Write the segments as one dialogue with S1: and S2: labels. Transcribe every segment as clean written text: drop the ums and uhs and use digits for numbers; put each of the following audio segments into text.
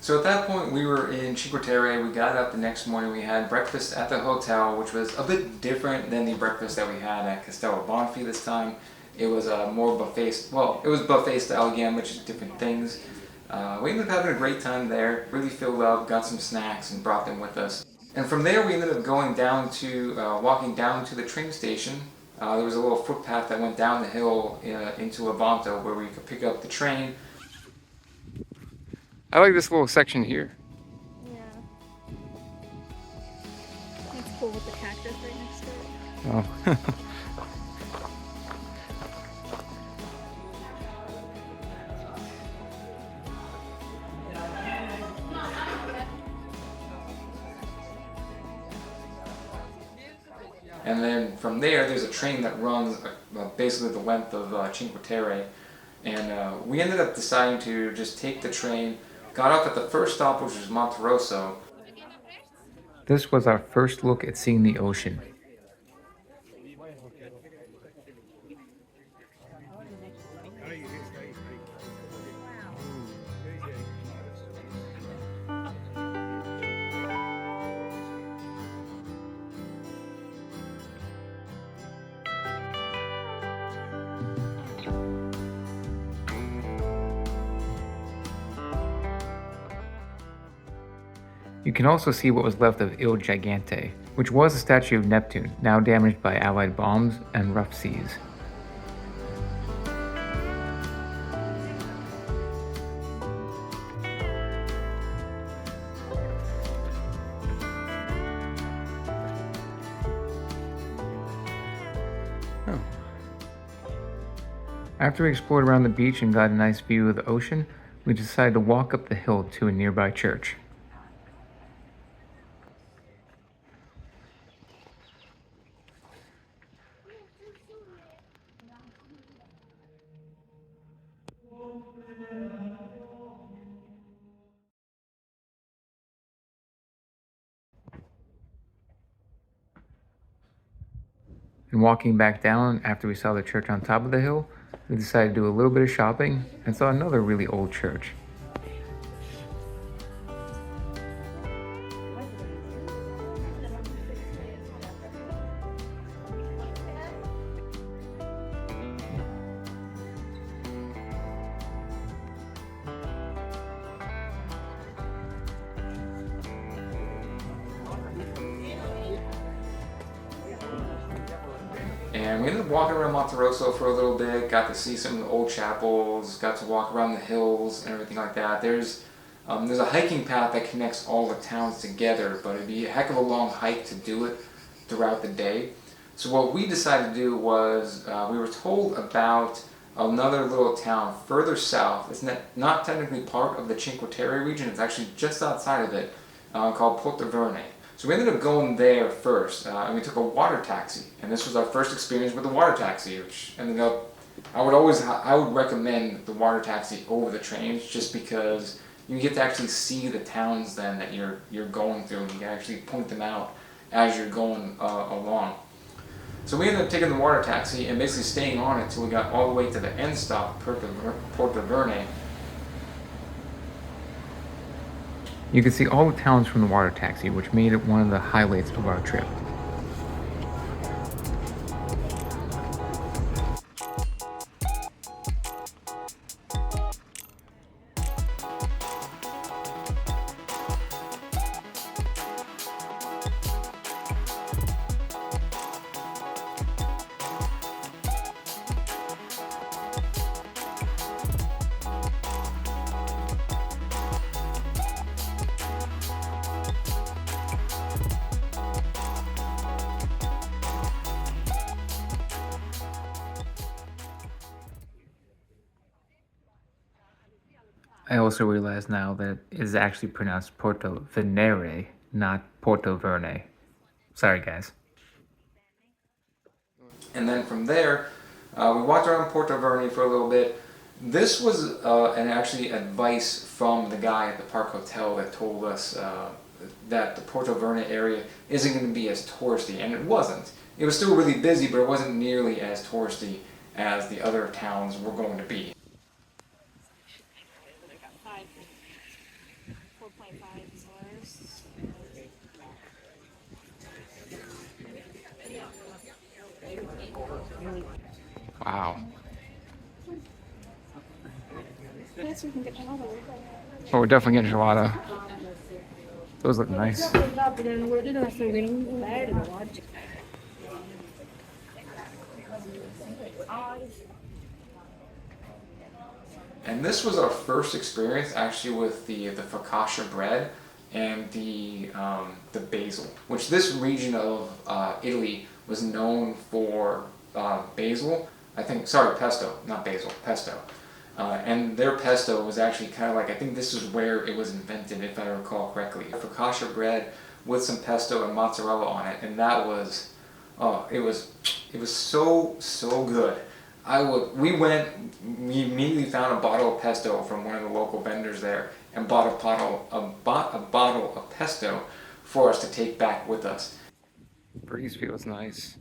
S1: So at that point, we were in Cinque Terre. We got up the next morning. We had breakfast at the hotel, which was a bit different than the breakfast that we had at Castello Bonfi this time. It was more buffet. Well, it was buffet style again, which is different things. We ended up having a great time there. Really filled up, got some snacks, and brought them with us. And from there, we ended up going down to walking down to the train station. There was a little footpath that went down the hill into Levanto, where we could pick up the train. I like this little section here.
S2: Yeah. It's cool with the cactus right next to it.
S1: Oh. And then from there's a train that runs basically the length of Cinque Terre. And we ended up deciding to just take the train, got off at the first stop, which was Monterosso. This was our first look at seeing the ocean. You can also see what was left of Il Gigante, which was a statue of Neptune, now damaged by Allied bombs and rough seas. Oh. After we explored around the beach and got a nice view of the ocean, we decided to walk up the hill to a nearby church. And walking back down after we saw the church on top of the hill, we decided to do a little bit of shopping and saw another really old church. And we ended up walking around Monterosso for a little bit, got to see some of the old chapels, got to walk around the hills and everything like that. There's a hiking path that connects all the towns together, but it'd be a heck of a long hike to do it throughout the day. So what we decided to do was, we were told about another little town further south. It's not technically part of the Cinque Terre region, it's actually just outside of it, called Porto Verne. So we ended up going there first, and we took a water taxi. And this was our first experience with a water taxi, which ended up, I would recommend the water taxi over the trains, just because you get to actually see the towns then that you're going through, and you can actually point them out as you're going along. So we ended up taking the water taxi and basically staying on it till we got all the way to the end stop, Porto Verne. You could see all the towns from the water taxi, which made it one of the highlights of our trip. I also realize now that it is actually pronounced Porto Venere, not Porto Verne. Sorry, guys. And then from there, we walked around Porto Verne for a little bit. This was an actually advice from the guy at the Park Hotel that told us that the Porto Verne area isn't going to be as touristy, and it wasn't. It was still really busy, but it wasn't nearly as touristy as the other towns were going to be. Wow.
S2: Yes, we can get another one.
S1: Oh, we're definitely getting gelato. Those look nice. And this was our first experience actually with the focaccia bread and the basil, which this region of Italy was known for basil. I think, sorry, pesto, not basil, pesto. And their pesto was actually kind of like, I think this is where it was invented, if I recall correctly. Focaccia bread with some pesto and mozzarella on it, and that was, oh, it was so good. We immediately found a bottle of pesto from one of the local vendors there, and bought a bottle of pesto for us to take back with us. Breeze feels nice.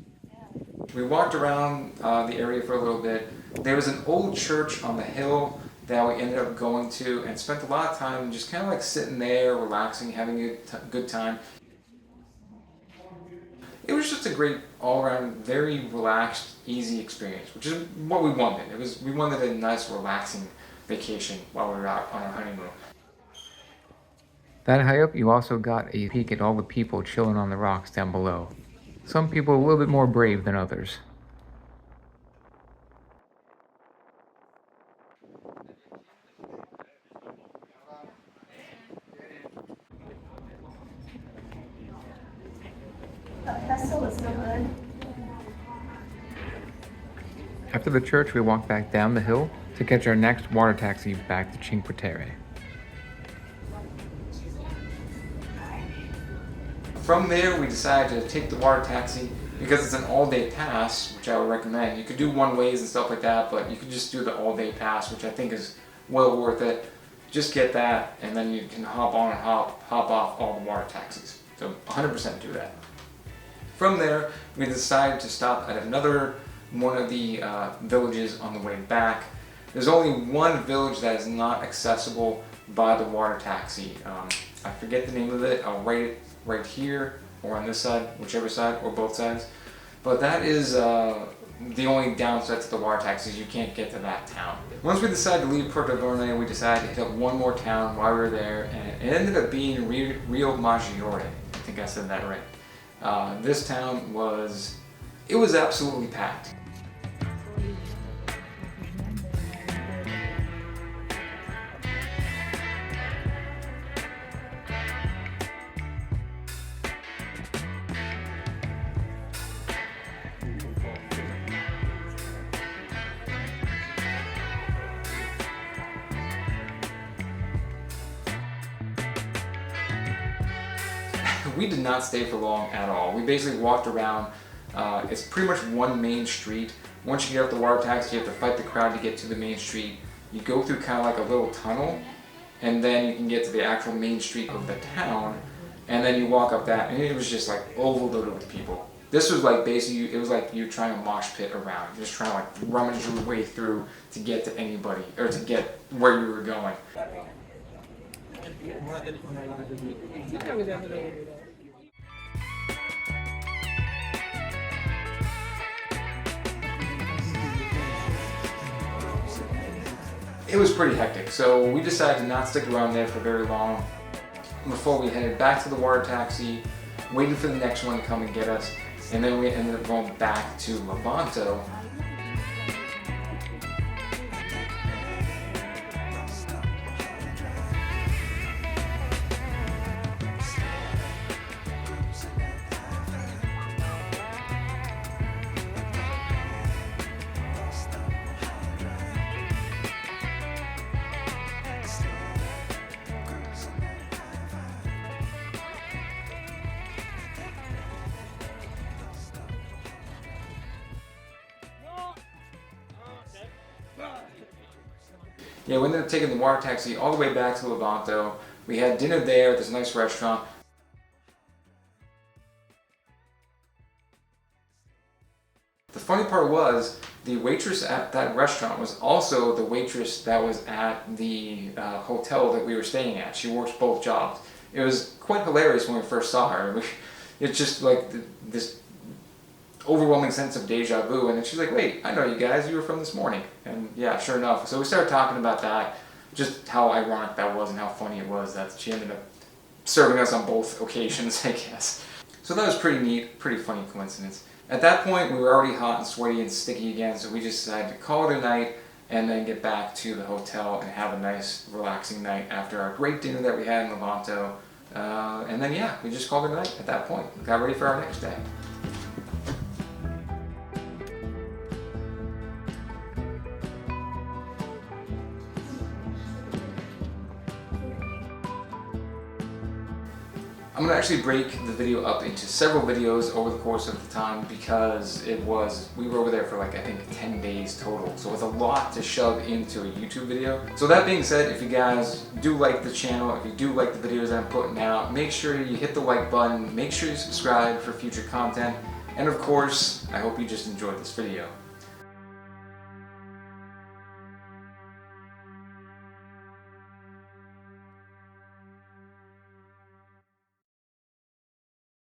S1: We walked around the area for a little bit. There was an old church on the hill that we ended up going to, and spent a lot of time just kind of like sitting there, relaxing, having a good time. It was just a great, all-around, very relaxed, easy experience, which is what we wanted. We wanted a nice, relaxing vacation while we were out on our honeymoon. That high up, you also got a peek at all the people chilling on the rocks down below. Some people a little bit more brave than others. After the church, we walked back down the hill to catch our next water taxi back to Cinque Terre. From there, we decided to take the water taxi because it's an all-day pass, which I would recommend. You could do one-ways and stuff like that, but you could just do the all-day pass, which I think is well worth it. Just get that, and then you can hop on and hop off all the water taxis. So 100% do that. From there, we decided to stop at another one of the villages on the way back. There's only one village that is not accessible by the water taxi. I forget the name of it. I'll write it right here or on this side, whichever side, or both sides. But that is the only downside to the water taxis. You can't get to that town. Once we decided to leave Porto Verone, we decided to hit up one more town while we were there, and it ended up being Rio Maggiore. I think I said that right. This town was absolutely packed. We did not stay for long at all. We basically walked around. It's pretty much one main street. Once you get off the water taxi, you have to fight the crowd to get to the main street. You go through kind of like a little tunnel, and then you can get to the actual main street of the town, and then you walk up that, and it was just like overloaded with people. This was like basically, it was like you're trying to mosh pit around, just trying to like rummage your way through to get to anybody, or to get where you were going. It was pretty hectic, so we decided to not stick around there for very long before we headed back to the water taxi, waiting for the next one to come and get us, and then we ended up going back to Levanto. Yeah, we ended up taking the water taxi all the way back to Levanto. We had dinner there at this nice restaurant. The funny part was, the waitress at that restaurant was also the waitress that was at the hotel that we were staying at. She works both jobs. It was quite hilarious when we first saw her. It's just like this overwhelming sense of deja vu. And then she's like, wait, I know you guys, you were from this morning. And yeah, sure enough. So we started talking about that, just how ironic that was and how funny it was that she ended up serving us on both occasions, I guess. So that was pretty neat, pretty funny coincidence. At that point, we were already hot and sweaty and sticky again, so we just decided to call it a night and then get back to the hotel and have a nice, relaxing night after our great dinner that we had in Levanto. And then, yeah, we just called it a night at that point. We got ready for our next day. I'm going to actually break the video up into several videos over the course of the time because we were over there for like I think 10 days total. So it's a lot to shove into a YouTube video. So that being said, if you guys do like the channel, if you do like the videos I'm putting out, make sure you hit the like button, make sure you subscribe for future content, and of course, I hope you just enjoyed this video.